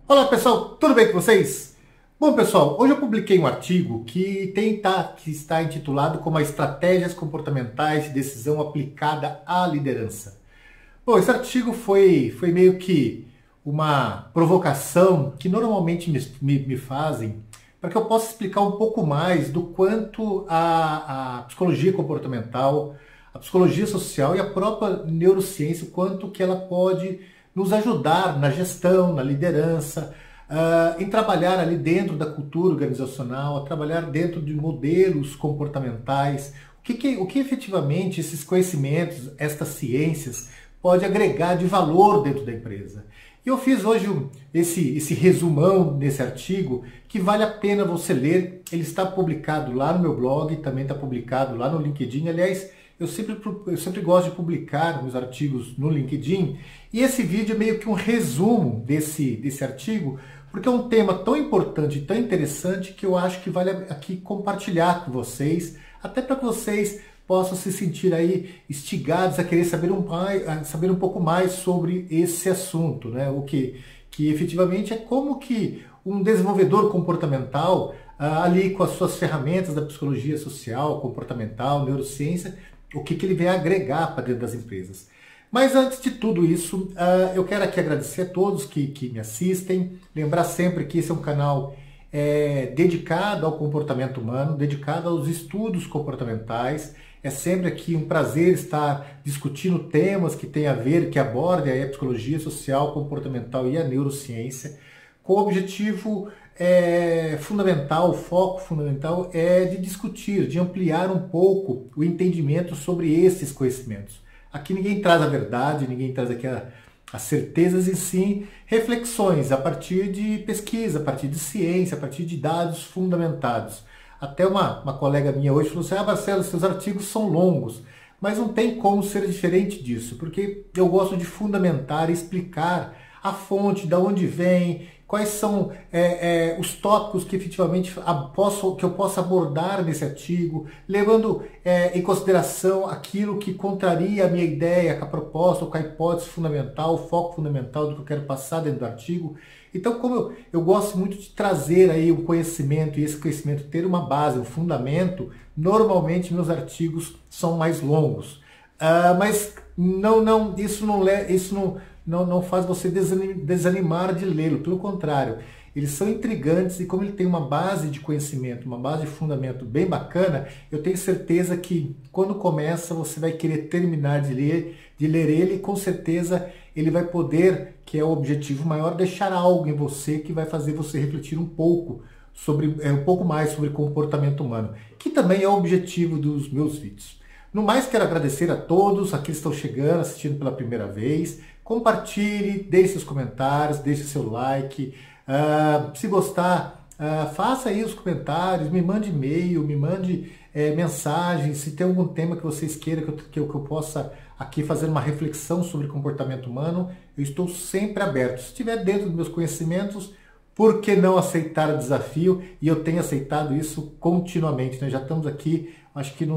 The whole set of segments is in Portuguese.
Olá pessoal, tudo bem com vocês? Bom pessoal, hoje eu publiquei um artigo que está intitulado como Estratégias Comportamentais de Decisão Aplicada à Liderança. Bom, esse artigo foi meio que uma provocação que normalmente me fazem para que eu possa explicar um pouco mais do quanto a psicologia comportamental, a psicologia social e a própria neurociência, o quanto que ela pode nos ajudar na gestão, na liderança, em trabalhar ali dentro da cultura organizacional, a trabalhar dentro de modelos comportamentais, o que efetivamente esses conhecimentos, estas ciências, pode agregar de valor dentro da empresa. E eu fiz hoje esse resumão nesse artigo que vale a pena você ler. Ele está publicado lá no meu blog, também está publicado lá no LinkedIn. Aliás, eu sempre gosto de publicar meus artigos no LinkedIn. E esse vídeo é meio que um resumo desse artigo, porque é um tema tão importante e tão interessante que eu acho que vale aqui compartilhar com vocês, até para que vocês possam se sentir aí instigados a querer saber um pouco mais sobre esse assunto, né? O que efetivamente é como que um desenvolvedor comportamental, ali com as suas ferramentas da psicologia social, comportamental, neurociência, o que ele vem agregar para dentro das empresas. Mas antes de tudo isso, eu quero aqui agradecer a todos que me assistem, lembrar sempre que esse é um canal dedicado ao comportamento humano, dedicado aos estudos comportamentais. É sempre aqui um prazer estar discutindo temas que têm a ver, que abordem a psicologia social, comportamental e a neurociência, com o objetivo fundamental, o foco fundamental é de discutir, de ampliar um pouco o entendimento sobre esses conhecimentos. Aqui ninguém traz a verdade, ninguém traz aqui as certezas, e sim reflexões a partir de pesquisa, a partir de ciência, a partir de dados fundamentados. Até uma colega minha hoje falou assim: Marcelo, seus artigos são longos, mas não tem como ser diferente disso, porque eu gosto de fundamentar e explicar a fonte, de onde vem, quais são os tópicos que efetivamente eu posso abordar nesse artigo, levando em consideração aquilo que contraria a minha ideia, com a proposta, com a hipótese fundamental, o foco fundamental do que eu quero passar dentro do artigo. Então, como eu gosto muito de trazer aí um conhecimento, e esse conhecimento ter uma base, um fundamento, normalmente meus artigos são mais longos. Mas isso não faz você desanimar de lê-lo, pelo contrário, eles são intrigantes, e como ele tem uma base de conhecimento, uma base de fundamento bem bacana, eu tenho certeza que quando começa você vai querer terminar de ler ele, e com certeza ele vai poder, que é o objetivo maior, deixar algo em você que vai fazer você refletir um pouco mais sobre comportamento humano, que também é o objetivo dos meus vídeos. No mais, quero agradecer a todos aqui que estão chegando, assistindo pela primeira vez. Compartilhe, deixe seus comentários, deixe seu like. Se gostar, faça aí os comentários, me mande e-mail, me mande mensagem. Se tem algum tema que vocês queiram que eu possa aqui fazer uma reflexão sobre comportamento humano, eu estou sempre aberto. Se estiver dentro dos meus conhecimentos, por que não aceitar o desafio? E eu tenho aceitado isso continuamente. Nós já estamos aqui, acho que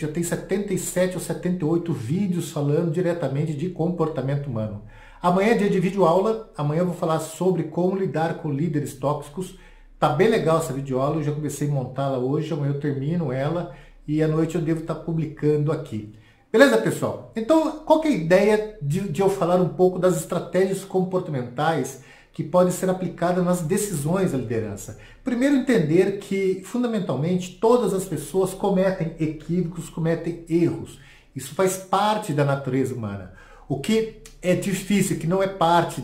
já tem 77 ou 78 vídeos falando diretamente de comportamento humano. Amanhã é dia de videoaula, amanhã eu vou falar sobre como lidar com líderes tóxicos. Tá bem legal essa videoaula, eu já comecei a montá-la hoje, amanhã eu termino ela e à noite eu devo estar publicando aqui. Beleza, pessoal? Então, qual que é a ideia de eu falar um pouco das estratégias comportamentais que podem ser aplicadas nas decisões da liderança? Primeiro, entender que, fundamentalmente, todas as pessoas cometem equívocos, cometem erros. Isso faz parte da natureza humana. O que é difícil, que não é parte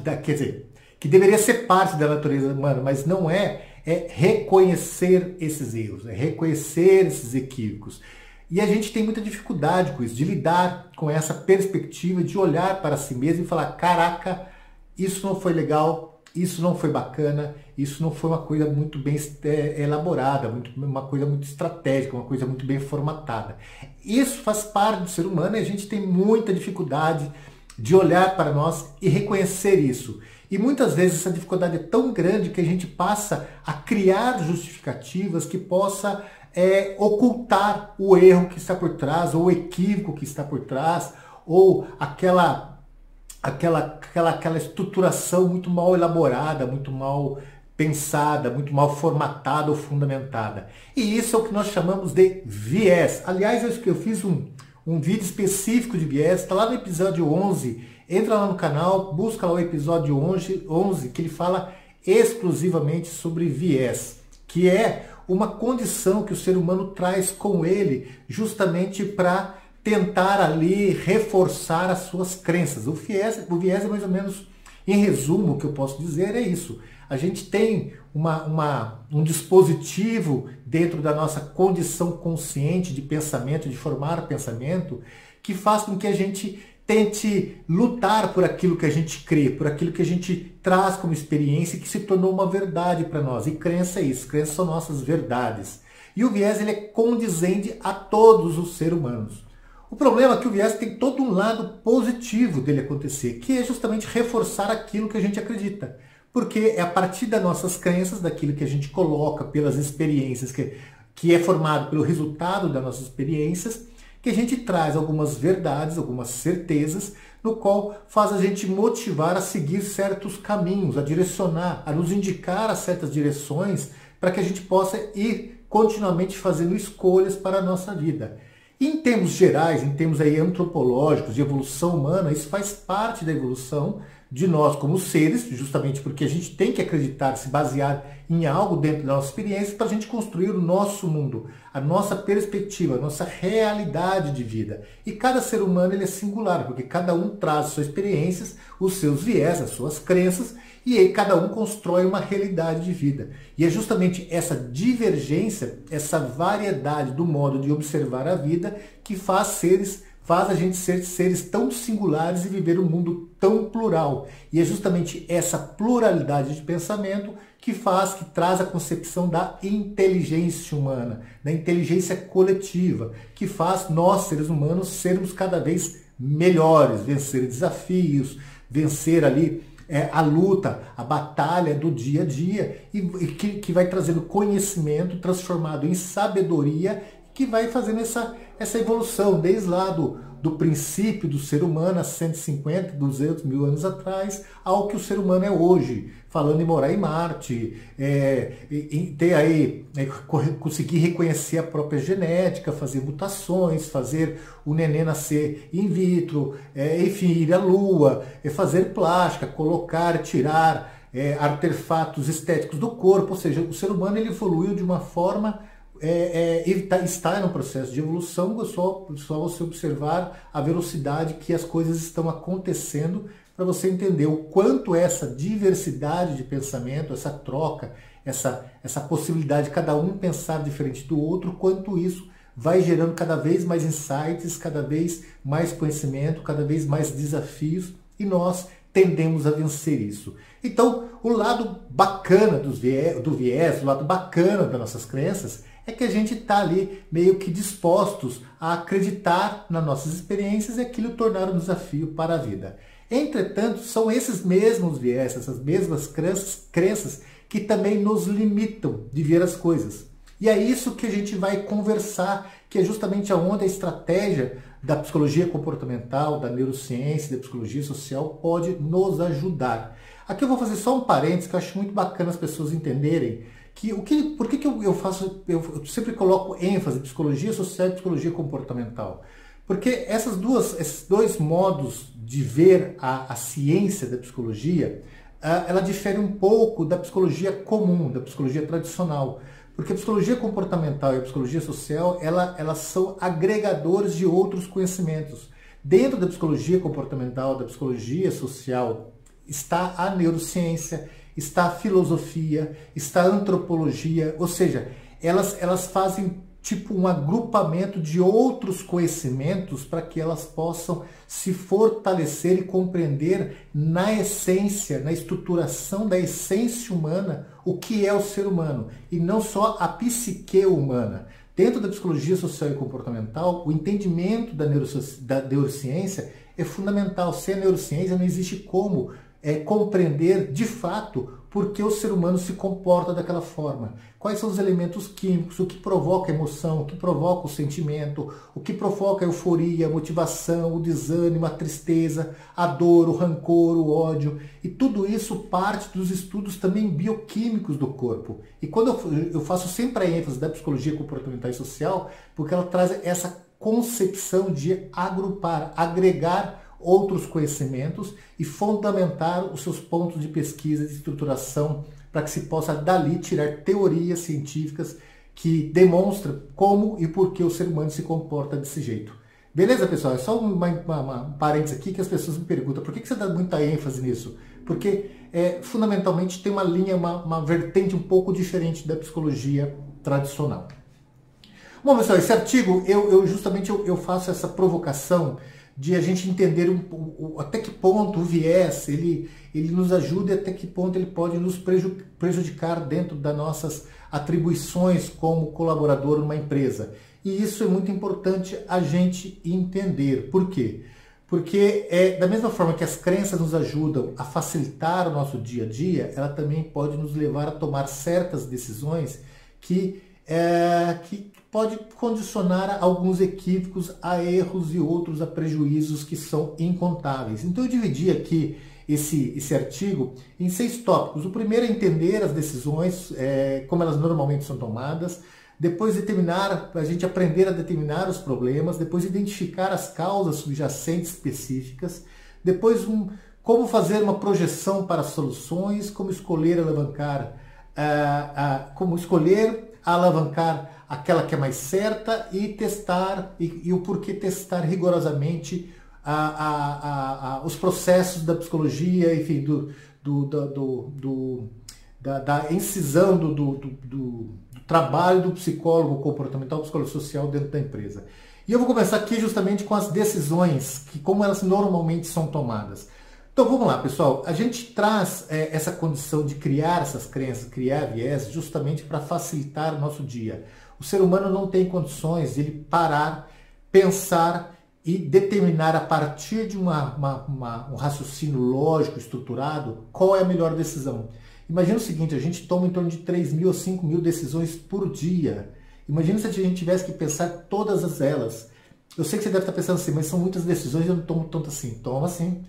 que deveria ser parte da natureza humana, mas não é reconhecer esses erros, é reconhecer esses equívocos. E a gente tem muita dificuldade com isso, de lidar com essa perspectiva, de olhar para si mesmo e falar: caraca, isso não foi legal, isso não foi bacana, isso não foi uma coisa muito bem elaborada, uma coisa muito estratégica, uma coisa muito bem formatada. Isso faz parte do ser humano e a gente tem muita dificuldade de olhar para nós e reconhecer isso. E muitas vezes essa dificuldade é tão grande que a gente passa a criar justificativas que possa ocultar o erro que está por trás, ou o equívoco que está por trás, ou aquela aquela estruturação muito mal elaborada, muito mal pensada, muito mal formatada ou fundamentada. E isso é o que nós chamamos de viés. Aliás, eu fiz um vídeo específico de viés, está lá no episódio 11. Entra lá no canal, busca lá o episódio 11, que ele fala exclusivamente sobre viés, que é uma condição que o ser humano traz com ele justamente para tentar ali reforçar as suas crenças. O viés é mais ou menos, em resumo, o que eu posso dizer é isso. A gente tem um dispositivo dentro da nossa condição consciente de pensamento, de formar pensamento, que faz com que a gente tente lutar por aquilo que a gente crê, por aquilo que a gente traz como experiência e que se tornou uma verdade para nós. E crença é isso, crença são nossas verdades. E o viés ele é condizente a todos os seres humanos. O problema é que o viés tem todo um lado positivo dele acontecer, que é justamente reforçar aquilo que a gente acredita. Porque é a partir das nossas crenças, daquilo que a gente coloca pelas experiências, que é formado pelo resultado das nossas experiências, que a gente traz algumas verdades, algumas certezas, no qual faz a gente motivar a seguir certos caminhos, a direcionar, a nos indicar a certas direções, para que a gente possa ir continuamente fazendo escolhas para a nossa vida. E em termos gerais, em termos aí antropológicos, de evolução humana, isso faz parte da evolução de nós como seres, justamente porque a gente tem que acreditar, se basear em algo dentro da nossa experiência para a gente construir o nosso mundo, a nossa perspectiva, a nossa realidade de vida. E cada ser humano ele é singular, porque cada um traz suas experiências, os seus viés, as suas crenças, e aí cada um constrói uma realidade de vida. E é justamente essa divergência, essa variedade do modo de observar a vida que faz a gente ser seres tão singulares e viver um mundo tão plural. E é justamente essa pluralidade de pensamento que traz a concepção da inteligência humana, da inteligência coletiva, que faz nós, seres humanos, sermos cada vez melhores, vencer desafios, vencer ali a luta, a batalha do dia a dia, e que vai trazendo conhecimento transformado em sabedoria, que vai fazendo essa evolução, desde lá do princípio do ser humano, há 150, 200 mil anos atrás, ao que o ser humano é hoje, falando em morar em Marte, conseguir reconhecer a própria genética, fazer mutações, fazer o neném nascer in vitro, enfim, ir à Lua, fazer plástica, colocar, tirar artefatos estéticos do corpo, ou seja, o ser humano ele evoluiu de uma forma... está no processo de evolução, só você observar a velocidade que as coisas estão acontecendo para você entender o quanto essa diversidade de pensamento, essa troca, essa possibilidade de cada um pensar diferente do outro, quanto isso vai gerando cada vez mais insights, cada vez mais conhecimento, cada vez mais desafios, e nós tendemos a vencer isso. Então, o lado bacana do viés, o lado bacana das nossas crenças, é que a gente está ali meio que dispostos a acreditar nas nossas experiências e aquilo tornar um desafio para a vida. Entretanto, são esses mesmos viés, essas mesmas crenças que também nos limitam de ver as coisas. E é isso que a gente vai conversar, que é justamente aonde a estratégia da psicologia comportamental, da neurociência, da psicologia social pode nos ajudar. Aqui eu vou fazer só um parênteses que eu acho muito bacana as pessoas entenderem por que eu sempre coloco ênfase em psicologia social e psicologia comportamental. Porque esses dois modos de ver a ciência da psicologia, ela difere um pouco da psicologia comum, da psicologia tradicional. Porque a psicologia comportamental e a psicologia social, elas são agregadores de outros conhecimentos. Dentro da psicologia comportamental, da psicologia social, está a neurociência, está a filosofia, está a antropologia, ou seja, elas fazem tipo um agrupamento de outros conhecimentos para que elas possam se fortalecer e compreender na essência, na estruturação da essência humana, o que é o ser humano, e não só a psique humana. Dentro da psicologia social e comportamental, o entendimento da neurociência é fundamental. Sem a neurociência não existe como compreender de fato por que o ser humano se comporta daquela forma. Quais são os elementos químicos, o que provoca a emoção, o que provoca o sentimento, o que provoca a euforia, a motivação, o desânimo, a tristeza, a dor, o rancor, o ódio. E tudo isso parte dos estudos também bioquímicos do corpo. E quando eu faço sempre a ênfase da psicologia comportamental e social, porque ela traz essa concepção de agrupar, agregar outros conhecimentos e fundamentar os seus pontos de pesquisa, de estruturação, para que se possa dali tirar teorias científicas que demonstram como e por que o ser humano se comporta desse jeito. Beleza, pessoal? É só um parênteses aqui que as pessoas me perguntam por que você dá muita ênfase nisso? Porque fundamentalmente tem uma linha, uma vertente um pouco diferente da psicologia tradicional. Bom, pessoal, esse artigo, eu faço essa provocação de a gente entender até que ponto o viés ele nos ajuda e até que ponto ele pode nos prejudicar dentro das nossas atribuições como colaborador numa empresa. E isso é muito importante a gente entender. Por quê? Porque da mesma forma que as crenças nos ajudam a facilitar o nosso dia a dia, ela também pode nos levar a tomar certas decisões que pode condicionar alguns equívocos a erros e outros a prejuízos que são incontáveis. Então eu dividi aqui esse artigo em 6 tópicos. O primeiro é entender as decisões, como elas normalmente são tomadas. Depois a gente aprender a determinar os problemas. Depois identificar as causas subjacentes específicas. Depois como fazer uma projeção para soluções, como escolher alavancar aquela que é mais certa e testar, e o porquê testar rigorosamente os processos da psicologia, enfim, da incisão do trabalho do psicólogo comportamental, psicólogo social dentro da empresa. E eu vou começar aqui justamente com as decisões, como elas normalmente são tomadas. Então vamos lá, pessoal. A gente traz essa condição de criar essas crenças, criar viés, justamente para facilitar o nosso dia. O ser humano não tem condições de ele parar, pensar e determinar a partir de um raciocínio lógico, estruturado, qual é a melhor decisão. Imagina o seguinte, a gente toma em torno de 3.000 a 5.000 decisões por dia. Imagina se a gente tivesse que pensar todas elas. Eu sei que você deve estar pensando assim, mas são muitas decisões e eu não tomo tanto assim. Toma sim.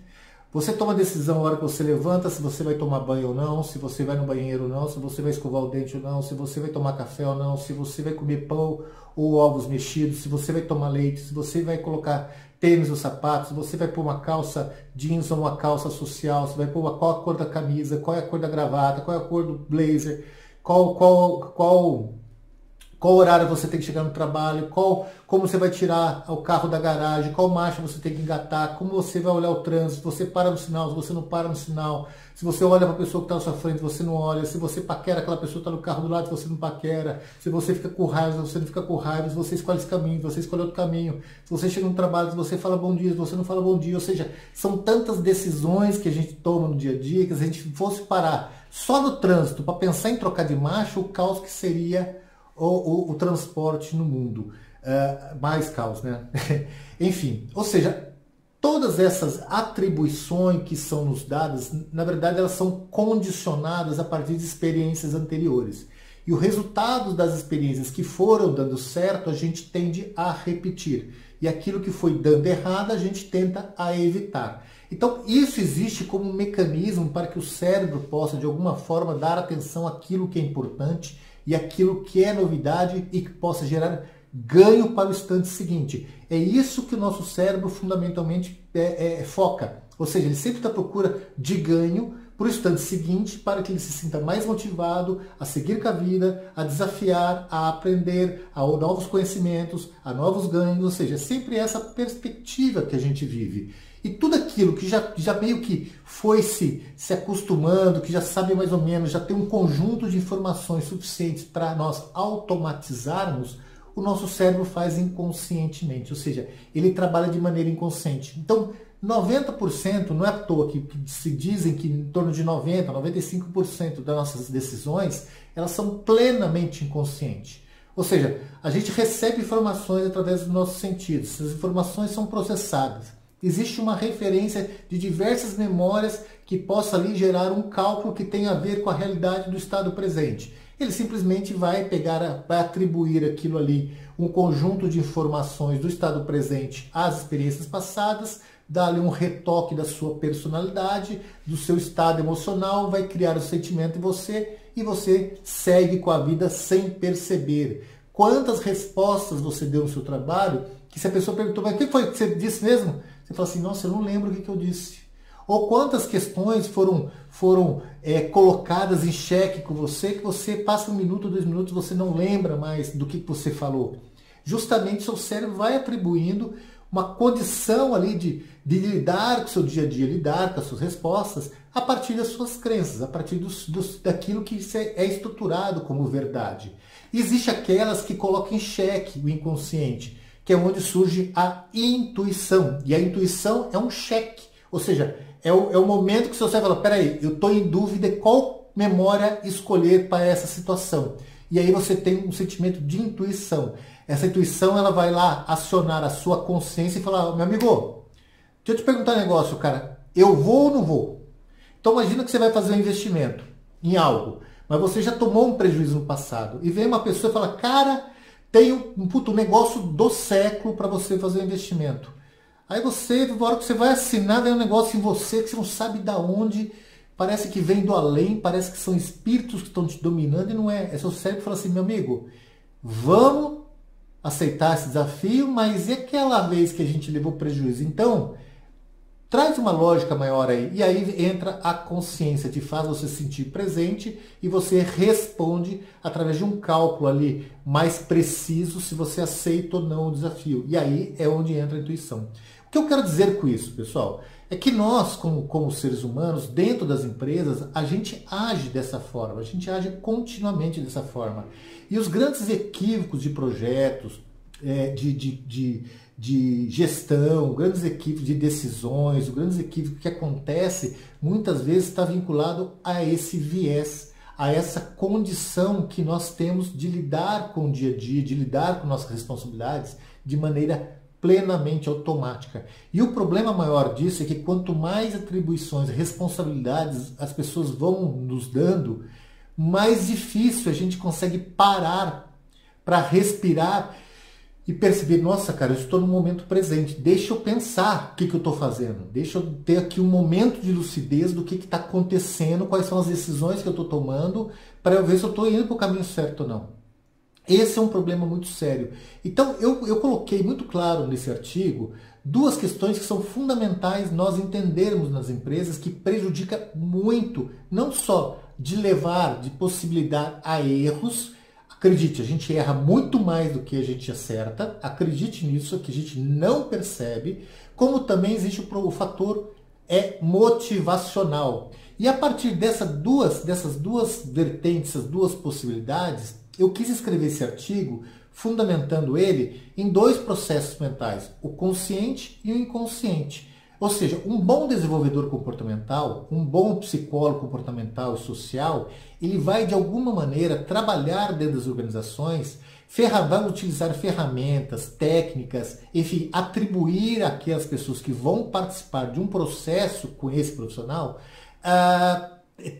Você toma a decisão na hora que você levanta, se você vai tomar banho ou não, se você vai no banheiro ou não, se você vai escovar o dente ou não, se você vai tomar café ou não, se você vai comer pão ou ovos mexidos, se você vai tomar leite, se você vai colocar tênis ou sapatos, se você vai pôr uma calça jeans ou uma calça social, se vai pôr qual a cor da camisa, qual é a cor da gravata, qual é a cor do blazer, qual horário você tem que chegar no trabalho, como você vai tirar o carro da garagem, qual marcha você tem que engatar, como você vai olhar o trânsito, se você para no sinal, se você não para no sinal, se você olha para a pessoa que está à sua frente, você não olha, se você paquera aquela pessoa que está no carro do lado, você não paquera, se você fica com raiva, você não fica com raiva, se você escolhe esse caminho, se você escolhe outro caminho, se você chega no trabalho, se você fala bom dia, se você não fala bom dia, ou seja, são tantas decisões que a gente toma no dia a dia que se a gente fosse parar só no trânsito para pensar em trocar de marcha, o caos que seria o transporte no mundo. Mais caos, né? Enfim, ou seja, todas essas atribuições que são nos dadas, na verdade elas são condicionadas a partir de experiências anteriores. E o resultado das experiências que foram dando certo, a gente tende a repetir. E aquilo que foi dando errado, a gente tenta a evitar. Então, isso existe como um mecanismo para que o cérebro possa, de alguma forma, dar atenção àquilo que é importante e aquilo que é novidade e que possa gerar ganho para o instante seguinte. É isso que o nosso cérebro fundamentalmente foca. Ou seja, ele sempre está à procura de ganho para o instante seguinte, para que ele se sinta mais motivado a seguir com a vida, a desafiar, a aprender, a novos conhecimentos, a novos ganhos. Ou seja, é sempre essa perspectiva que a gente vive. E tudo aquilo que já meio que foi se acostumando, que já sabe mais ou menos, já tem um conjunto de informações suficientes para nós automatizarmos, o nosso cérebro faz inconscientemente, ou seja, ele trabalha de maneira inconsciente. Então, 90%, não é à toa que se dizem que em torno de 90%, 95% das nossas decisões, elas são plenamente inconscientes. Ou seja, a gente recebe informações através dos nossos sentidos, essas informações são processadas. Existe uma referência de diversas memórias que possa ali gerar um cálculo que tenha a ver com a realidade do estado presente. Ele simplesmente vai vai atribuir aquilo ali, um conjunto de informações do estado presente às experiências passadas, dar ali um retoque da sua personalidade, do seu estado emocional, vai criar o sentimento em você e você segue com a vida sem perceber. Quantas respostas você deu no seu trabalho que se a pessoa perguntou, mas o que foi que você disse mesmo? Você fala assim, nossa, eu não lembro o que eu disse. Ou quantas questões foram colocadas em xeque com você, que você passa 1 minuto, 2 minutos, você não lembra mais do que você falou. Justamente seu cérebro vai atribuindo uma condição ali de lidar com o seu dia a dia, lidar com as suas respostas, a partir das suas crenças, a partir daquilo que é estruturado como verdade. E existe aquelas que colocam em xeque o inconsciente, que é onde surge a intuição. E a intuição é um cheque, ou seja, é o momento que o seu cérebro fala, peraí, eu estou em dúvida qual memória escolher para essa situação. E aí você tem um sentimento de intuição. Essa intuição, ela vai lá acionar a sua consciência e falar, meu amigo, deixa eu te perguntar um negócio, cara, eu vou ou não vou? Então imagina que você vai fazer um investimento em algo, mas você já tomou um prejuízo no passado. E vem uma pessoa e fala, cara, tem um negócio do século para você fazer um investimento. Aí você, na hora que você vai assinar, vem um negócio em você que você não sabe de onde, parece que vem do além, parece que são espíritos que estão te dominando e não é. É seu cérebro que fala assim, meu amigo, vamos aceitar esse desafio, mas e aquela vez que a gente levou prejuízo? Então, traz uma lógica maior aí. E aí entra a consciência, te faz você se sentir presente e você responde através de um cálculo ali mais preciso se você aceita ou não o desafio. E aí é onde entra a intuição. O que eu quero dizer com isso, pessoal, é que nós, como seres humanos, dentro das empresas, a gente age dessa forma, a gente age continuamente dessa forma. E os grandes equívocos de projetos, de gestão, grandes equívocos de decisões, os grandes equívocos que acontece, muitas vezes está vinculado a esse viés, a essa condição que nós temos de lidar com o dia a dia, de lidar com nossas responsabilidades de maneira plenamente automática. E o problema maior disso é que quanto mais atribuições, responsabilidades as pessoas vão nos dando, mais difícil a gente consegue parar para respirar e perceber, nossa, cara, eu estou no momento presente, deixa eu pensar o que eu estou fazendo, deixa eu ter aqui um momento de lucidez do que está acontecendo, quais são as decisões que eu estou tomando, para eu ver se eu estou indo para o caminho certo ou não. Esse é um problema muito sério. Então, eu coloquei muito claro nesse artigo 2 questões que são fundamentais nós entendermos nas empresas, que prejudica muito, não só de possibilitar a erros. Acredite, a gente erra muito mais do que a gente acerta, acredite nisso, que a gente não percebe, como também existe o fator motivacional. E a partir dessas duas vertentes, essas 2 possibilidades, eu quis escrever esse artigo fundamentando ele em 2 processos mentais, o consciente e o inconsciente. Ou seja, um bom desenvolvedor comportamental, um bom psicólogo comportamental e social, ele vai de alguma maneira trabalhar dentro das organizações, vai utilizar ferramentas, técnicas, enfim, atribuir àquelas pessoas que vão participar de um processo com esse profissional,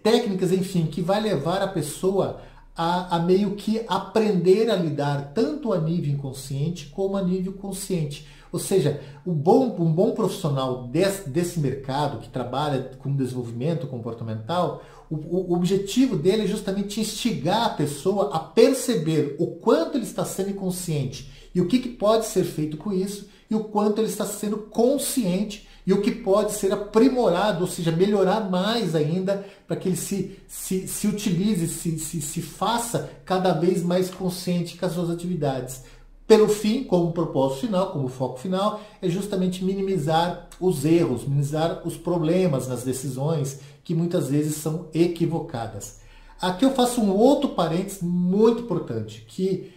técnicas, enfim, que vai levar a pessoa a meio que aprender a lidar tanto a nível inconsciente como a nível consciente. Ou seja, um bom profissional desse mercado que trabalha com desenvolvimento comportamental, o objetivo dele é justamente instigar a pessoa a perceber o quanto ele está sendo inconsciente e o que pode ser feito com isso e o quanto ele está sendo consciente e o que pode ser aprimorado, ou seja, melhorar mais ainda para que ele se utilize, se faça cada vez mais consciente com as suas atividades. Pelo fim, como propósito final, como foco final, é justamente minimizar os erros, minimizar os problemas nas decisões que muitas vezes são equivocadas. Aqui eu faço um outro parênteses muito importante, que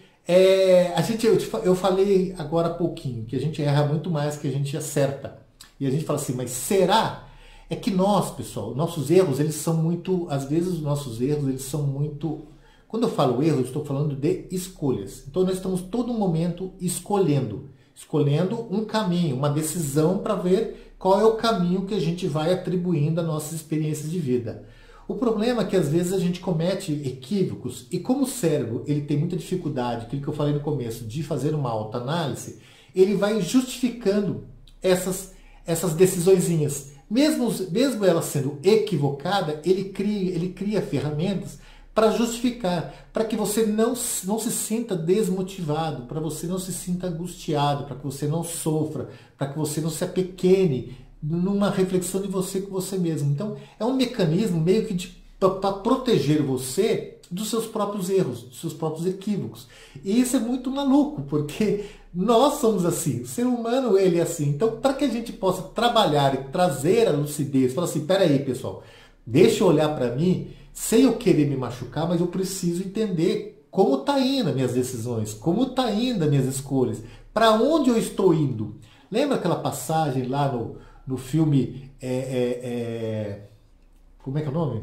eu falei agora há pouquinho, que a gente erra muito mais que a gente acerta. E a gente fala assim, mas será? É que nós, pessoal, nossos erros, eles são muito, às vezes os nossos erros, eles são muito... Quando eu falo erro, eu estou falando de escolhas. Então nós estamos todo momento escolhendo um caminho, uma decisão para ver qual é o caminho que a gente vai atribuindo às nossas experiências de vida. O problema é que às vezes a gente comete equívocos e como o cérebro ele tem muita dificuldade, aquilo que eu falei no começo, de fazer uma autoanálise, ele vai justificando essas decisõezinhas. Mesmo ela sendo equivocada, ele cria ferramentas para justificar, para que você não se sinta desmotivado, para você não se sinta angustiado, para que você não sofra, para que você não se apequene numa reflexão de você com você mesmo. Então, é um mecanismo meio que para proteger você dos seus próprios erros, dos seus próprios equívocos. E isso é muito maluco, porque nós somos assim, o ser humano ele é assim. Então, para que a gente possa trabalhar e trazer a lucidez, falar assim, peraí pessoal, deixa eu olhar para mim, sem eu querer me machucar, mas eu preciso entender como está indo as minhas decisões, como está indo as minhas escolhas, para onde eu estou indo. Lembra aquela passagem lá no filme, como é que é o nome?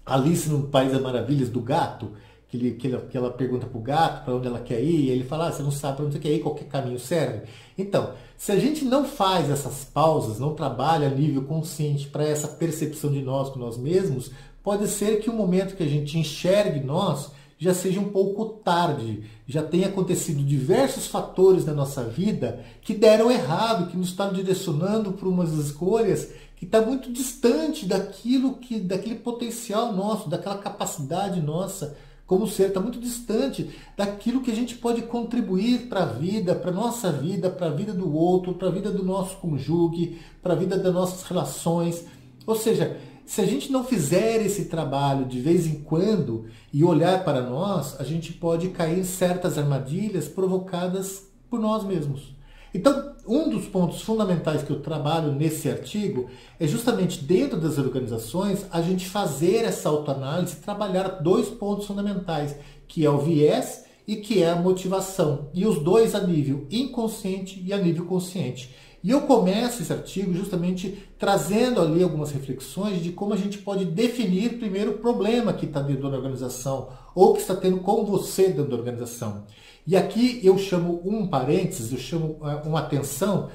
Alice no País das Maravilhas, do gato, que ela pergunta para o gato para onde ela quer ir, e ele fala, você não sabe para onde você quer ir, qualquer caminho serve. Então, se a gente não faz essas pausas, não trabalha a nível consciente para essa percepção de nós com nós mesmos, pode ser que o momento que a gente enxergue nós já seja um pouco tarde, já tenha acontecido diversos fatores na nossa vida que deram errado, que nos estão direcionando para umas escolhas que está muito distante daquele potencial nosso, daquela capacidade nossa como ser, está muito distante daquilo que a gente pode contribuir para a vida, para a nossa vida, para a vida do outro, para a vida do nosso cônjuge, para a vida das nossas relações. Ou seja, se a gente não fizer esse trabalho de vez em quando e olhar para nós, a gente pode cair em certas armadilhas provocadas por nós mesmos. Então, um dos pontos fundamentais que eu trabalho nesse artigo é justamente dentro das organizações a gente fazer essa autoanálise, trabalhar dois pontos fundamentais, que é o viés e que é a motivação. E os dois a nível inconsciente e a nível consciente. E eu começo esse artigo justamente trazendo ali algumas reflexões de como a gente pode definir primeiro o problema que está dentro da organização ou que está tendo com você dentro da organização. E aqui eu chamo um parênteses, eu chamo uma atenção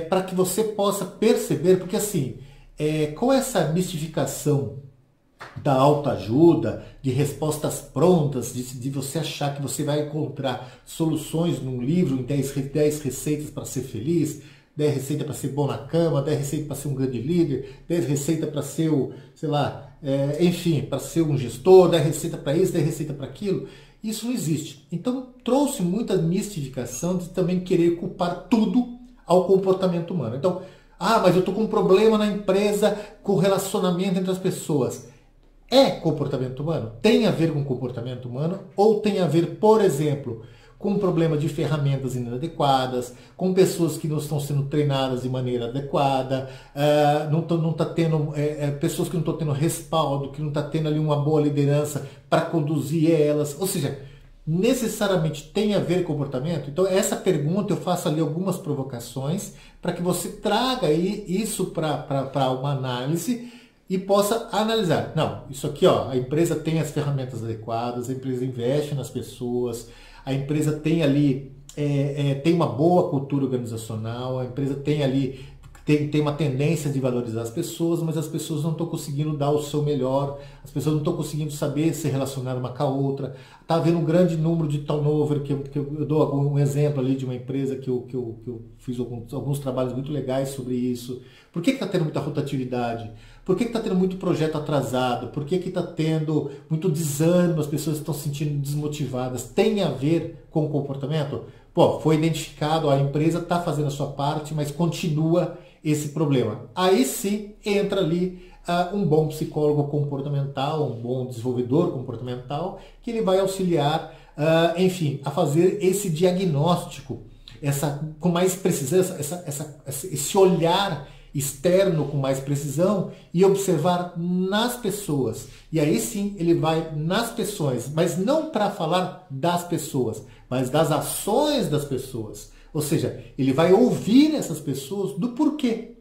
para que você possa perceber, porque assim, com essa mistificação da autoajuda, de respostas prontas, de você achar que você vai encontrar soluções num livro em 10 receitas para ser feliz, 10 receitas para ser bom na cama, 10 receitas para ser um grande líder, 10 receitas para ser enfim, para ser um gestor, 10 receitas para isso, 10 receitas para aquilo. Isso não existe. Então trouxe muita mistificação de também querer culpar tudo ao comportamento humano. Então, mas eu estou com um problema na empresa com o relacionamento entre as pessoas. É comportamento humano? Tem a ver com comportamento humano? Ou tem a ver, por exemplo, com um problema de ferramentas inadequadas, com pessoas que não estão sendo treinadas de maneira adequada, pessoas que não estão tendo respaldo, que não estão tendo ali uma boa liderança para conduzir elas. Ou seja, necessariamente tem a ver com comportamento? Então, essa pergunta eu faço ali algumas provocações para que você traga aí isso para uma análise e possa analisar. Não, isso aqui, a empresa tem as ferramentas adequadas, a empresa investe nas pessoas, a empresa tem ali, tem uma boa cultura organizacional, a empresa tem ali, tem uma tendência de valorizar as pessoas, mas as pessoas não estão conseguindo dar o seu melhor, as pessoas não estão conseguindo saber se relacionar uma com a outra. Está havendo um grande número de turnover, que eu dou um exemplo ali de uma empresa que eu fiz alguns trabalhos muito legais sobre isso. Por que está tendo muita rotatividade? Por que está tendo muito projeto atrasado? Por que está tendo muito desânimo? As pessoas estão se sentindo desmotivadas. Tem a ver com o comportamento? Foi identificado, a empresa está fazendo a sua parte, mas continua esse problema. Aí sim entra ali um bom psicólogo comportamental, um bom desenvolvedor comportamental, que ele vai auxiliar, enfim, a fazer esse diagnóstico, com mais precisão, esse olhar externo com mais precisão e observar nas pessoas. E aí sim ele vai nas pessoas, mas não para falar das pessoas, mas das ações das pessoas. Ou seja, ele vai ouvir essas pessoas do porquê.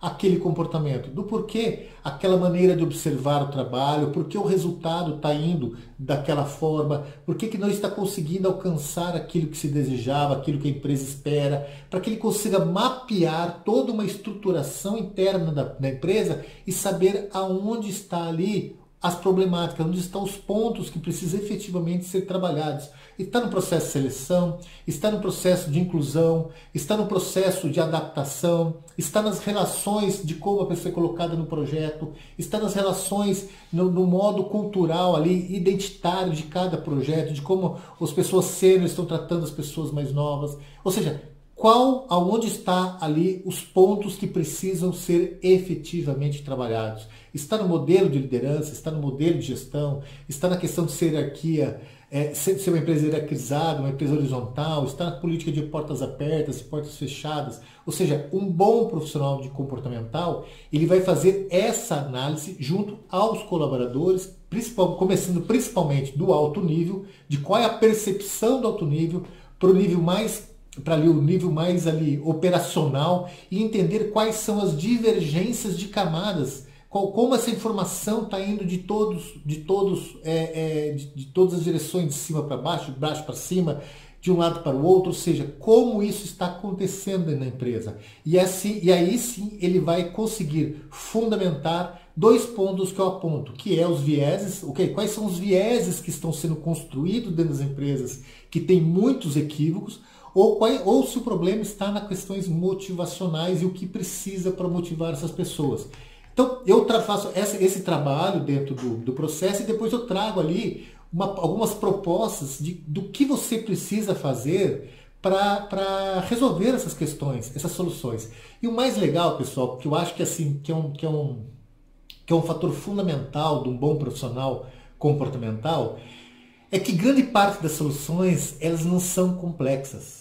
aquele comportamento, do porquê aquela maneira de observar o trabalho, por que o resultado está indo daquela forma, por que não está conseguindo alcançar aquilo que se desejava, aquilo que a empresa espera, para que ele consiga mapear toda uma estruturação interna da empresa e saber aonde está ali as problemáticas, onde estão os pontos que precisam efetivamente ser trabalhados. Está no processo de seleção, está no processo de inclusão, está no processo de adaptação, está nas relações de como a pessoa é colocada no projeto, está nas relações no modo cultural ali, identitário de cada projeto, de como as pessoas sêniores estão tratando as pessoas mais novas. Ou seja, aonde está ali os pontos que precisam ser efetivamente trabalhados. Está no modelo de liderança, está no modelo de gestão, está na questão de ser hierarquia, ser uma empresa hierarquizada, uma empresa horizontal, está na política de portas abertas e portas fechadas. Ou seja, um bom profissional de comportamental, ele vai fazer essa análise junto aos colaboradores, começando principalmente do alto nível, de qual é a percepção do alto nível, para o nível mais operacional, e entender quais são as divergências de camadas, como essa informação está indo de todas as direções, de cima para baixo, de baixo para cima, de um lado para o outro, ou seja, como isso está acontecendo na empresa. E aí sim ele vai conseguir fundamentar dois pontos que eu aponto, que é os vieses, quais são os vieses que estão sendo construídos dentro das empresas, que tem muitos equívocos, ou se o problema está nas questões motivacionais e o que precisa para motivar essas pessoas. Então, eu faço esse trabalho dentro do processo e depois eu trago ali algumas propostas do que você precisa fazer para resolver essas questões, essas soluções. E o mais legal, pessoal, que eu acho que, assim, que é um fator fundamental de um bom profissional comportamental, é que grande parte das soluções elas não são complexas.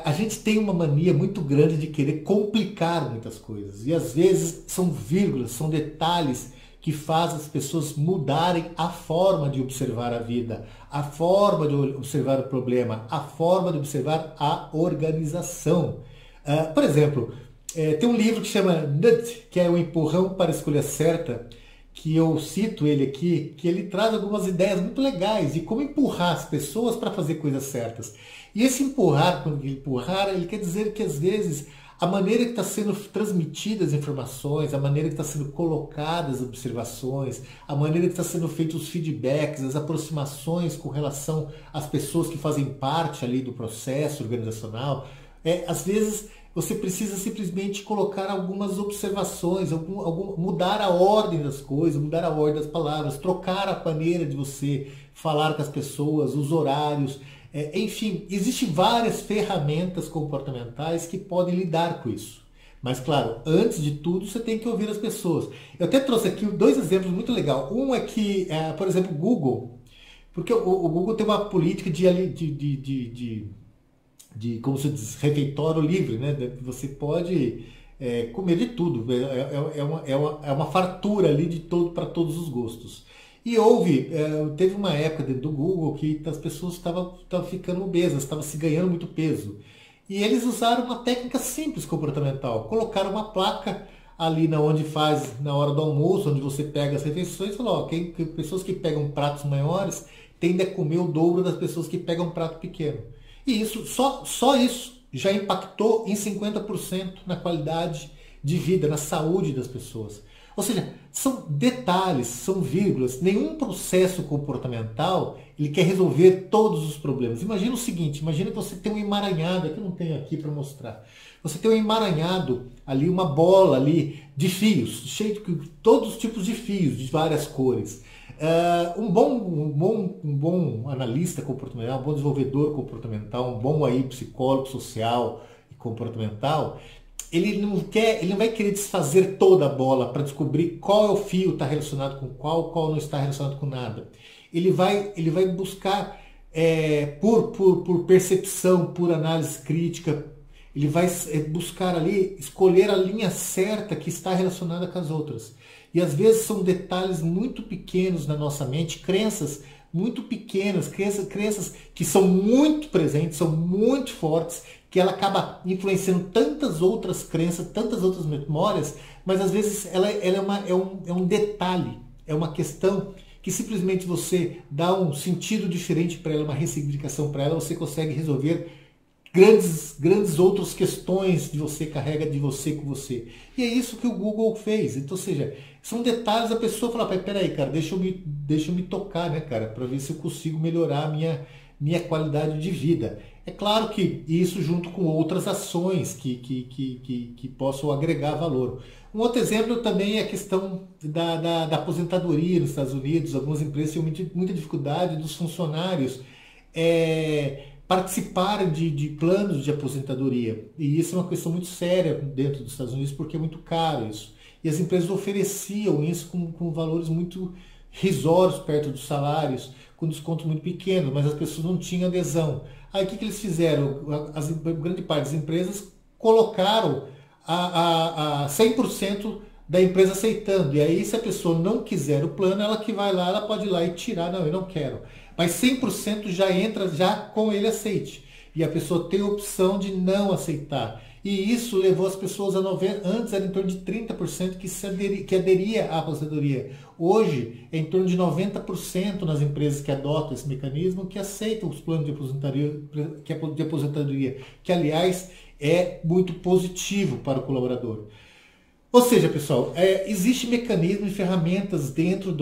A gente tem uma mania muito grande de querer complicar muitas coisas. E às vezes são vírgulas, são detalhes que fazem as pessoas mudarem a forma de observar a vida, a forma de observar o problema, a forma de observar a organização. Por exemplo, tem um livro que chama Nudge, que é o empurrão para a escolha certa, que eu cito ele aqui, que ele traz algumas ideias muito legais de como empurrar as pessoas para fazer coisas certas. E esse empurrar, quando ele empurrar, ele quer dizer que às vezes a maneira que está sendo transmitidas as informações, a maneira que está sendo colocadas as observações, a maneira que está sendo feitos os feedbacks, as aproximações com relação às pessoas que fazem parte ali do processo organizacional, às vezes você precisa simplesmente colocar algumas observações, mudar a ordem das coisas, mudar a ordem das palavras, trocar a maneira de você falar com as pessoas, os horários. Enfim, existem várias ferramentas comportamentais que podem lidar com isso. Mas, claro, antes de tudo, você tem que ouvir as pessoas. Eu até trouxe aqui dois exemplos muito legais. Um é que, por exemplo, o Google, porque o Google tem uma política de como se diz, refeitório livre, né? Você pode comer de tudo, é uma fartura ali para todos os gostos. E teve uma época dentro do Google que as pessoas estavam ficando obesas, estavam se ganhando muito peso. E eles usaram uma técnica simples comportamental, colocaram uma placa ali na hora do almoço, onde você pega as refeições, e falou, pessoas que pegam pratos maiores tendem a comer o dobro das pessoas que pegam um prato pequeno. E isso, só isso já impactou em 50% na qualidade de vida, na saúde das pessoas. Ou seja, são detalhes, são vírgulas. Nenhum processo comportamental ele quer resolver todos os problemas. Imagina o seguinte, imagina que você tem um emaranhado, que eu não tenho aqui para mostrar. Você tem um emaranhado ali, uma bola ali de fios, cheio de todos os tipos de fios, de várias cores. Um bom analista comportamental, um bom desenvolvedor comportamental, um bom psicólogo social e comportamental, ele não vai querer desfazer toda a bola para descobrir qual é o fio está relacionado com qual não está relacionado com nada. Ele vai buscar por percepção, por análise crítica, ele vai buscar ali, escolher a linha certa que está relacionada com as outras. E às vezes são detalhes muito pequenos na nossa mente, crenças muito pequenas, crenças que são muito presentes, são muito fortes, que ela acaba influenciando tantas outras crenças, tantas outras memórias, mas às vezes ela é um detalhe, é uma questão que simplesmente você dá um sentido diferente para ela, uma ressignificação para ela, você consegue resolver grandes outras questões de você, carrega de você com você. E é isso que o Google fez. Então, ou seja, são detalhes, a pessoa fala, peraí, cara, deixa eu me tocar, né, cara, para ver se eu consigo melhorar a minha qualidade de vida. É claro que isso junto com outras ações que possam agregar valor. Um outro exemplo também é a questão da aposentadoria nos Estados Unidos. Algumas empresas tinham muita dificuldade dos funcionários participarem de planos de aposentadoria. E isso é uma questão muito séria dentro dos Estados Unidos, porque é muito caro isso. E as empresas ofereciam isso com valores muito risórios perto dos salários, com desconto muito pequeno, mas as pessoas não tinham adesão. Aí o que eles fizeram? Grande parte das empresas colocaram a 100% da empresa aceitando. E aí, se a pessoa não quiser o plano, ela que vai lá, ela pode ir lá e tirar. Não, eu não quero. Mas 100% já entra já com ele aceite. E a pessoa tem a opção de não aceitar. E isso levou as pessoas antes era em torno de 30% que aderia à aposentadoria. Hoje é em torno de 90% nas empresas que adotam esse mecanismo, que aceitam os planos de aposentadoria, que aliás é muito positivo para o colaborador. Ou seja, pessoal, existe mecanismo e ferramentas dentro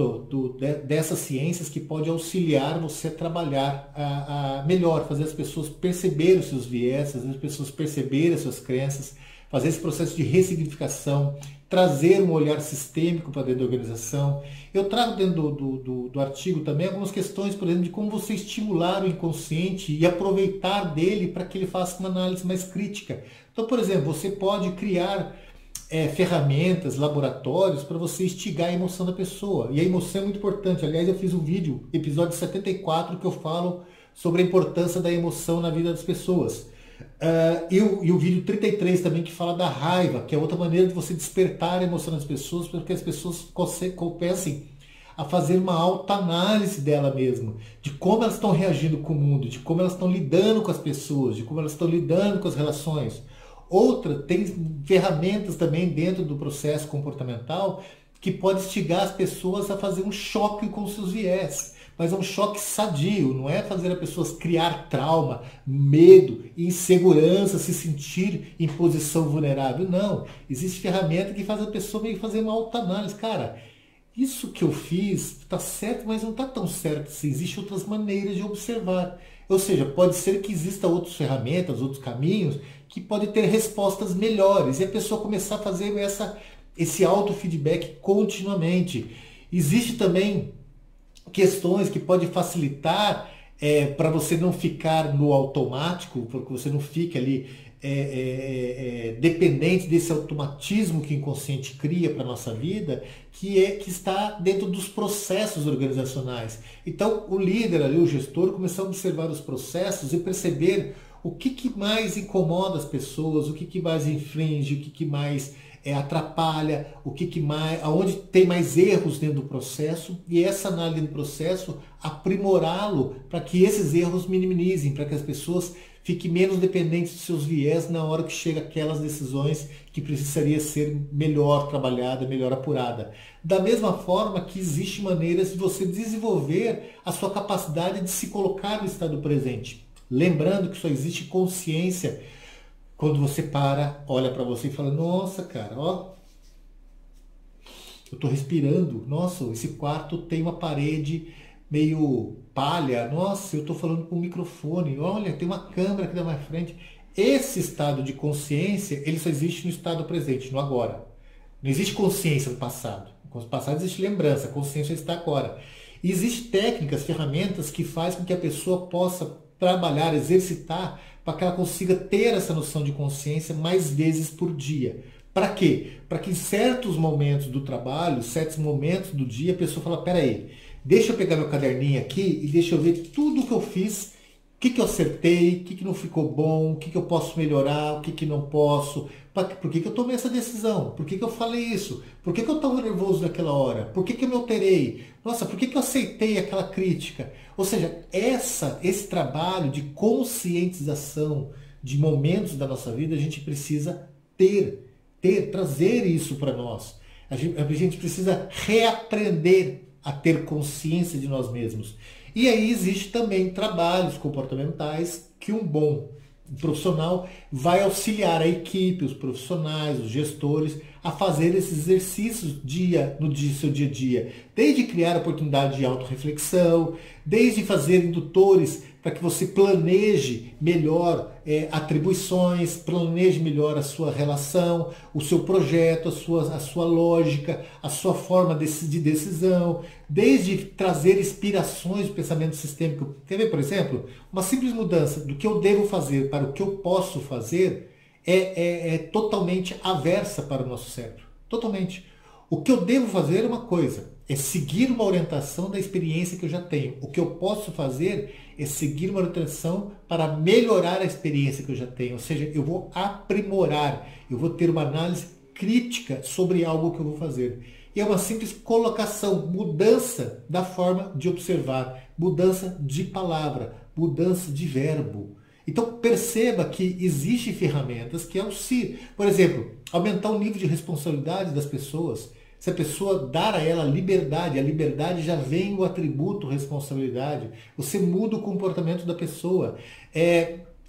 dessas ciências que pode auxiliar você a trabalhar melhor, fazer as pessoas perceberem os seus viés, fazer as pessoas perceberem as suas crenças, fazer esse processo de ressignificação, trazer um olhar sistêmico para dentro da organização. Eu trago dentro do artigo também algumas questões, por exemplo, de como você estimular o inconsciente e aproveitar dele para que ele faça uma análise mais crítica. Então, por exemplo, você pode criar ferramentas, laboratórios para você instigar a emoção da pessoa. E a emoção é muito importante. Aliás, eu fiz um vídeo, episódio 74, que eu falo sobre a importância da emoção na vida das pessoas. E o vídeo 33 também, que fala da raiva, que é outra maneira de você despertar a emoção das pessoas, para que as pessoas comecem a fazer uma autoanálise dela mesma, de como elas estão reagindo com o mundo, de como elas estão lidando com as pessoas, de como elas estão lidando com as relações. Outra, tem ferramentas também dentro do processo comportamental que pode instigar as pessoas a fazer um choque com os seus viés. Mas é um choque sadio, não é fazer as pessoas criar trauma, medo, insegurança, se sentir em posição vulnerável. Não, existe ferramenta que faz a pessoa meio fazer uma autoanálise. Cara, isso que eu fiz está certo, mas não está tão certo assim. Existem outras maneiras de observar. Ou seja, pode ser que existam outras ferramentas, outros caminhos, que podem ter respostas melhores. E a pessoa começar a fazer esse auto-feedback continuamente. Existe também questões que podem facilitar para você não ficar no automático, para que você não fique ali dependente desse automatismo que o inconsciente cria para a nossa vida, que está dentro dos processos organizacionais. Então, o líder ali, o gestor, começou a observar os processos e perceber o que mais incomoda as pessoas, o que mais infringe, o que mais atrapalha, aonde tem mais erros dentro do processo, e essa análise do processo aprimorá-lo para que esses erros minimizem, para que as pessoas fiquem menos dependentes dos seus viés na hora que chega aquelas decisões que precisaria ser melhor trabalhada, melhor apurada. Da mesma forma que existem maneiras de você desenvolver a sua capacidade de se colocar no estado presente. Lembrando que só existe consciência quando você olha para você e fala, nossa, cara, ó, eu estou respirando, nossa, esse quarto tem uma parede meio palha, nossa, eu estou falando com o microfone, olha, tem uma câmera aqui na minha frente. Esse estado de consciência, ele só existe no estado presente, no agora. Não existe consciência no passado. No passado existe lembrança, a consciência está agora. E existem técnicas, ferramentas que fazem com que a pessoa possa trabalhar, exercitar, para que ela consiga ter essa noção de consciência mais vezes por dia. Para quê? Para que em certos momentos do trabalho, certos momentos do dia, a pessoa fala, peraí, deixa eu pegar meu caderninho aqui e deixa eu ver tudo o que eu fiz, o que eu acertei, o que não ficou bom, o que eu posso melhorar, o que não posso, por que eu tomei essa decisão, por que eu falei isso, por que eu estava nervoso naquela hora, por que eu me alterei, nossa, por que eu aceitei aquela crítica. Ou seja, esse trabalho de conscientização de momentos da nossa vida, a gente precisa trazer isso para nós. A gente precisa reaprender a ter consciência de nós mesmos. E aí existe também trabalhos comportamentais que um bom profissional vai auxiliar a equipe, os profissionais, os gestores, a fazer esses exercícios no seu dia a dia. Desde criar oportunidade de autorreflexão, desde fazer indutores para que você planeje melhor atribuições, planeje melhor a sua relação, o seu projeto, a sua lógica, a sua forma de decisão, desde trazer inspirações do pensamento sistêmico. Quer ver, por exemplo, uma simples mudança do que eu devo fazer para o que eu posso fazer é totalmente aversa para o nosso cérebro. Totalmente. O que eu devo fazer é uma coisa, é seguir uma orientação da experiência que eu já tenho. O que eu posso fazer é seguir uma orientação para melhorar a experiência que eu já tenho. Ou seja, eu vou aprimorar, eu vou ter uma análise crítica sobre algo que eu vou fazer. E é uma simples colocação, mudança da forma de observar, mudança de palavra, mudança de verbo. Então perceba que existem ferramentas que auxiliam. Por exemplo, aumentar o nível de responsabilidade das pessoas. Se a pessoa dar a ela liberdade, a liberdade já vem o atributo responsabilidade. Você muda o comportamento da pessoa.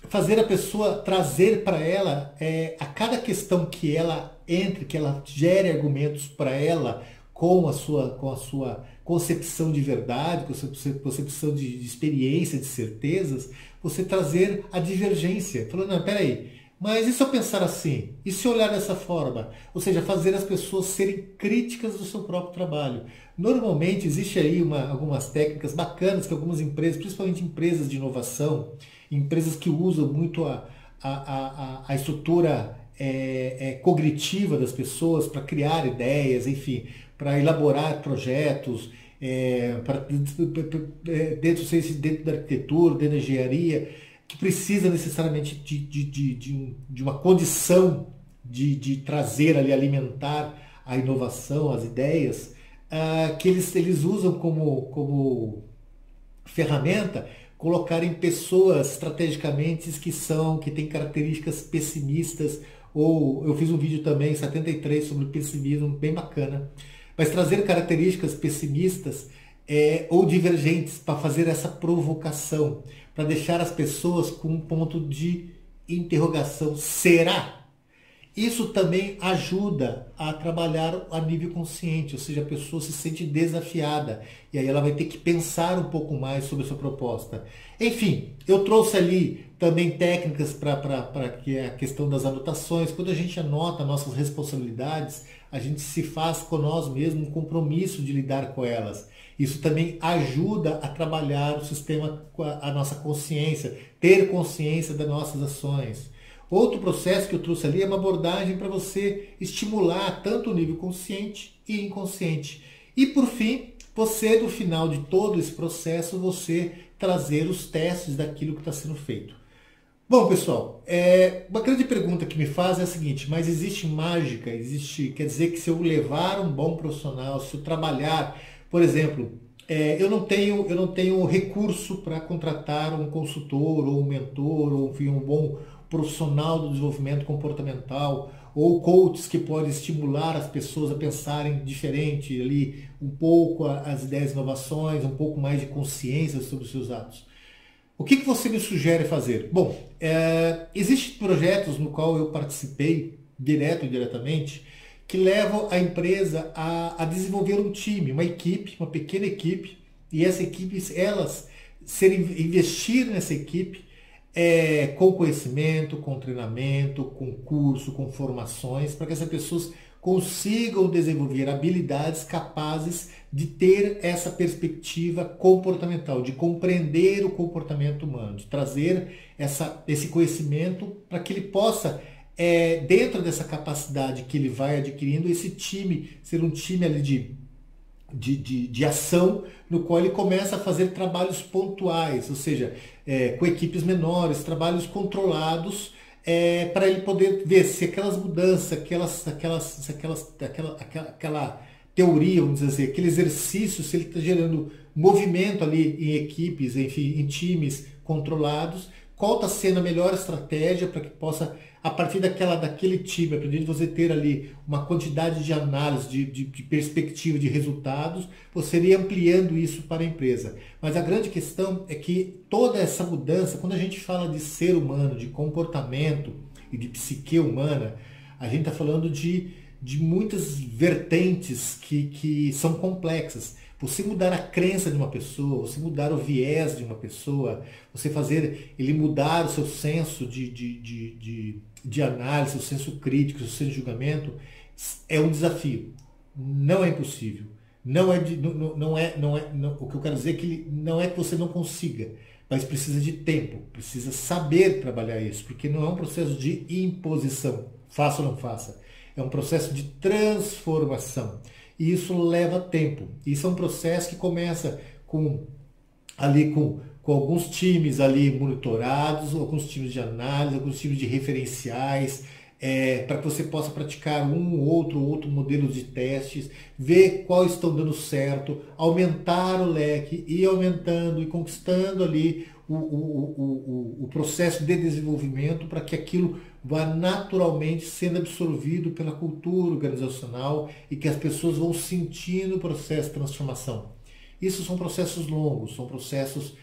Fazer a pessoa trazer para ela, a cada questão que ela entre, que ela gere argumentos para ela com a sua concepção de verdade, com a sua concepção de experiência, de certezas, você trazer a divergência. Falando, não, peraí, mas e se eu pensar assim? E se eu olhar dessa forma? Ou seja, fazer as pessoas serem críticas do seu próprio trabalho. Normalmente existe aí algumas técnicas bacanas que algumas empresas, principalmente empresas de inovação, empresas que usam muito a estrutura cognitiva das pessoas para criar ideias, enfim, para elaborar projetos, dentro da arquitetura, dentro da engenharia, que precisa necessariamente de uma condição de trazer ali, alimentar a inovação, as ideias, que eles usam como ferramenta colocarem pessoas estrategicamente que têm características pessimistas, ou eu fiz um vídeo também, 73, sobre pessimismo, bem bacana, mas trazer características pessimistas ou divergentes para fazer essa provocação, para deixar as pessoas com um ponto de interrogação. Será? Isso também ajuda a trabalhar a nível consciente, ou seja, a pessoa se sente desafiada e aí ela vai ter que pensar um pouco mais sobre a sua proposta. Enfim, eu trouxe ali também técnicas para que a questão das anotações. Quando a gente anota nossas responsabilidades, a gente se faz com nós mesmos um compromisso de lidar com elas. Isso também ajuda a trabalhar o sistema, a nossa consciência, ter consciência das nossas ações. Outro processo que eu trouxe ali é uma abordagem para você estimular tanto o nível consciente e inconsciente. E por fim, você, no final de todo esse processo, você trazer os testes daquilo que está sendo feito. Bom, pessoal, uma grande pergunta que me faz é a seguinte: mas existe mágica? Quer dizer que se eu levar um bom profissional, se eu trabalhar, por exemplo, eu não tenho recurso para contratar um consultor ou um mentor ou enfim, um bom profissional do desenvolvimento comportamental ou coaches que podem estimular as pessoas a pensarem diferente ali, um pouco as ideias de inovações, um pouco mais de consciência sobre os seus atos. O que você me sugere fazer? Bom, existem projetos no qual eu participei, direto e indiretamente, que levam a empresa a desenvolver um time, uma equipe, uma pequena equipe, e essa equipe, elas investir nessa equipe com conhecimento, com treinamento, com curso, com formações, para que essas pessoas consigam desenvolver habilidades capazes de ter essa perspectiva comportamental, de compreender o comportamento humano, de trazer esse conhecimento para que ele possa, dentro dessa capacidade que ele vai adquirindo, esse time ser um time ali de ação, no qual ele começa a fazer trabalhos pontuais, ou seja, com equipes menores, trabalhos controlados, para ele poder ver se aquelas mudanças, aquela teoria, vamos dizer assim, aquele exercício, se ele está gerando movimento ali em equipes, enfim, em times controlados, qual está sendo a melhor estratégia para que possa, a partir daquele time, a partir de você ter ali uma quantidade de análise, de perspectiva, de resultados, você iria ampliando isso para a empresa. Mas a grande questão é que toda essa mudança, quando a gente fala de ser humano, de comportamento e de psique humana, a gente está falando de muitas vertentes que são complexas. Você mudar a crença de uma pessoa, você mudar o viés de uma pessoa, você fazer ele mudar o seu senso de análise, o senso crítico, o senso de julgamento, é um desafio. Não é impossível. O que eu quero dizer é que não é que você não consiga, mas precisa de tempo, precisa saber trabalhar isso, porque não é um processo de imposição, faça ou não faça. É um processo de transformação. E isso leva tempo. Isso é um processo que começa com alguns times ali monitorados, alguns times de análise, alguns times de referenciais, para que você possa praticar um ou outro modelo de testes, ver quais estão dando certo, aumentar o leque, ir aumentando e conquistando ali o processo de desenvolvimento para que aquilo vá naturalmente sendo absorvido pela cultura organizacional e que as pessoas vão sentindo o processo de transformação. Isso são processos longos, são processos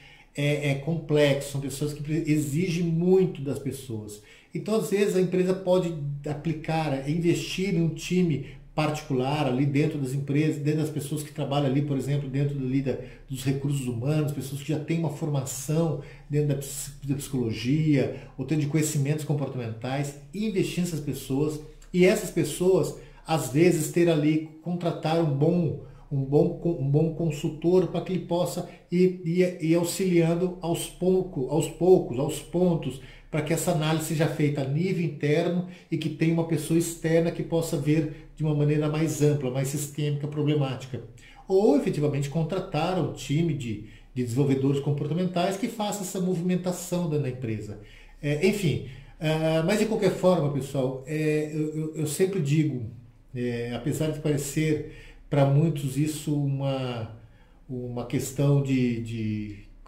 complexos, são pessoas que exigem muito das pessoas. Então, às vezes, a empresa pode aplicar, investir em um time particular ali dentro das empresas, dentro das pessoas que trabalham ali, por exemplo, dentro ali dos recursos humanos, pessoas que já têm uma formação dentro da psicologia, ou têm de conhecimentos comportamentais, e investir nessas pessoas, e essas pessoas, às vezes, ter ali, contratar um bom consultor para que ele possa ir auxiliando aos poucos, aos pontos, para que essa análise seja feita a nível interno e que tenha uma pessoa externa que possa ver de uma maneira mais ampla, mais sistêmica, problemática. Ou efetivamente contratar um time de desenvolvedores comportamentais que faça essa movimentação dentro da empresa. Mas de qualquer forma, pessoal, eu sempre digo, apesar de parecer para muitos isso uma questão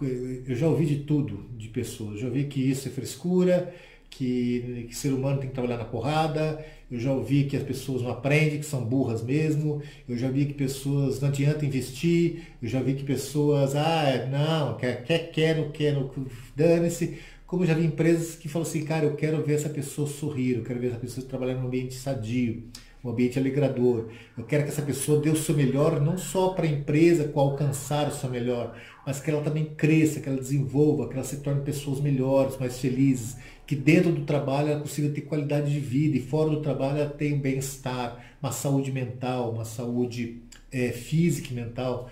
eu já ouvi de tudo de pessoas. Já ouvi que isso é frescura, que ser humano tem que trabalhar na porrada. Eu já ouvi que as pessoas não aprendem, que são burras mesmo. Eu já vi que pessoas não adianta investir. Eu já vi que pessoas, não quero, dane-se. Como eu já vi empresas que falam assim, cara, eu quero ver essa pessoa sorrir, eu quero ver essa pessoa trabalhar num ambiente sadio, um ambiente alegrador. Eu quero que essa pessoa dê o seu melhor, não só para a empresa com alcançar o seu melhor, mas que ela também cresça, que ela desenvolva, que ela se torne pessoas melhores, mais felizes, que dentro do trabalho ela consiga ter qualidade de vida e fora do trabalho ela tenha um bem-estar, uma saúde mental, uma saúde física e mental.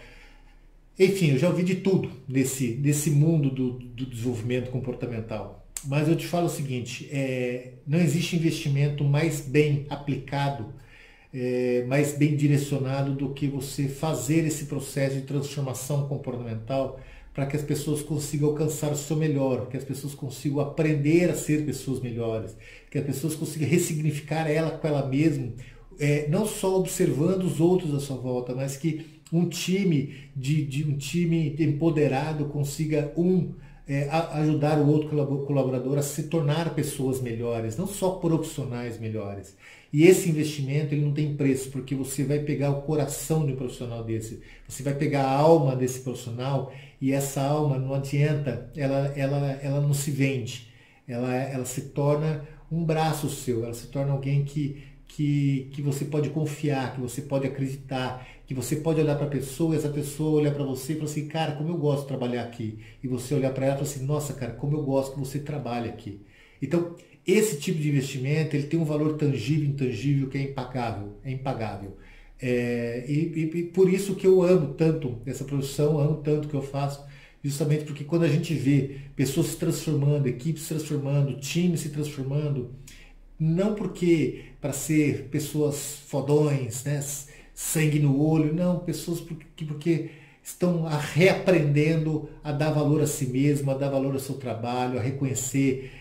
Enfim, eu já ouvi de tudo nesse mundo do desenvolvimento comportamental. Mas eu te falo o seguinte, não existe investimento mais bem aplicado, mais bem direcionado do que você fazer esse processo de transformação comportamental para que as pessoas consigam alcançar o seu melhor, que as pessoas consigam aprender a ser pessoas melhores, que as pessoas consigam ressignificar ela com ela mesma, não só observando os outros à sua volta, mas que um time empoderado consiga ajudar o outro colaborador a se tornar pessoas melhores, não só profissionais melhores. E esse investimento ele não tem preço, porque você vai pegar o coração de um profissional desse, você vai pegar a alma desse profissional, e essa alma não adianta, ela não se vende, ela se torna um braço seu, ela se torna alguém que você pode confiar, que você pode acreditar, que você pode olhar para a pessoa e essa pessoa olhar para você e falar assim, cara, como eu gosto de trabalhar aqui. E você olhar para ela e falar assim, nossa, cara, como eu gosto que você trabalha aqui. Então, esse tipo de investimento, ele tem um valor tangível e intangível que é impagável. E por isso que eu amo tanto essa profissão, amo tanto o que eu faço, justamente porque quando a gente vê pessoas se transformando, equipes se transformando, times se transformando, não porque para ser pessoas fodões, né, sangue no olho, não, pessoas porque estão reaprendendo a dar valor a si mesmo, a dar valor ao seu trabalho, a reconhecer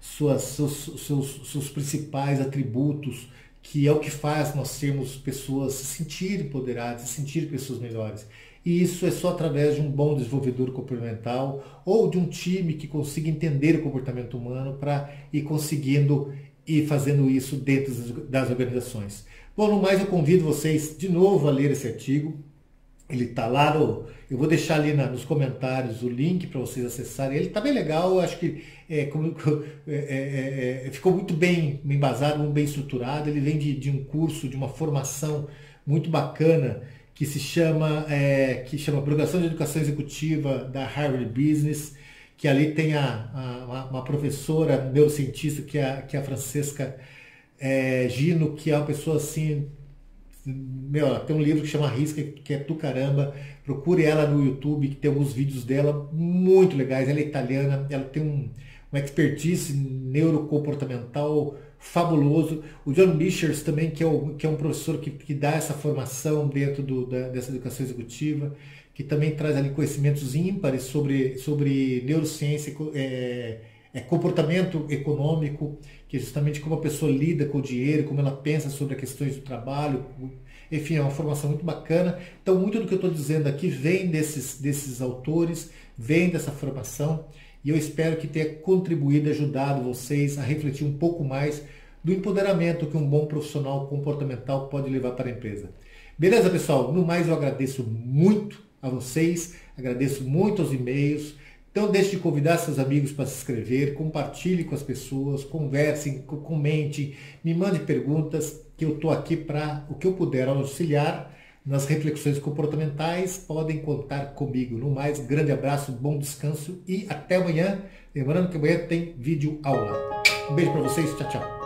seus principais atributos que é o que faz nós sermos pessoas se sentirem empoderadas, se sentirem pessoas melhores. E isso é só através de um bom desenvolvedor comportamental ou de um time que consiga entender o comportamento humano para ir conseguindo e fazendo isso dentro das organizações. Bom, no mais eu convido vocês de novo a ler esse artigo. Ele está lá, eu vou deixar ali nos comentários o link para vocês acessarem. Ele está bem legal, eu acho que ficou muito bem embasado, muito bem estruturado. Ele vem de um curso, de uma formação muito bacana que se chama Programação de Educação Executiva da Harvard Business, que ali tem uma professora neurocientista que é a Francesca Gino, que é uma pessoa assim, tem um livro que chama Risca, que é do caramba. Procure ela no YouTube, que tem alguns vídeos dela muito legais. Ela é italiana, ela tem uma expertise neurocomportamental fabuloso. O John Bichers também, que é um professor que dá essa formação dentro dessa educação executiva, que também traz ali conhecimentos ímpares sobre neurociência, comportamento econômico, que é justamente como a pessoa lida com o dinheiro, como ela pensa sobre as questões do trabalho. Enfim, é uma formação muito bacana. Então, muito do que eu estou dizendo aqui vem desses autores, vem dessa formação, e eu espero que tenha contribuído, ajudado vocês a refletir um pouco mais do empoderamento que um bom profissional comportamental pode levar para a empresa. Beleza, pessoal? No mais, eu agradeço muito a vocês, agradeço muito aos e-mails. Então deixe de convidar seus amigos para se inscrever, compartilhe com as pessoas, conversem, comentem, me mande perguntas, que eu estou aqui para o que eu puder auxiliar nas reflexões comportamentais. Podem contar comigo. No mais, grande abraço, bom descanso e até amanhã. Lembrando que amanhã tem vídeo aula. Um beijo para vocês, tchau, tchau.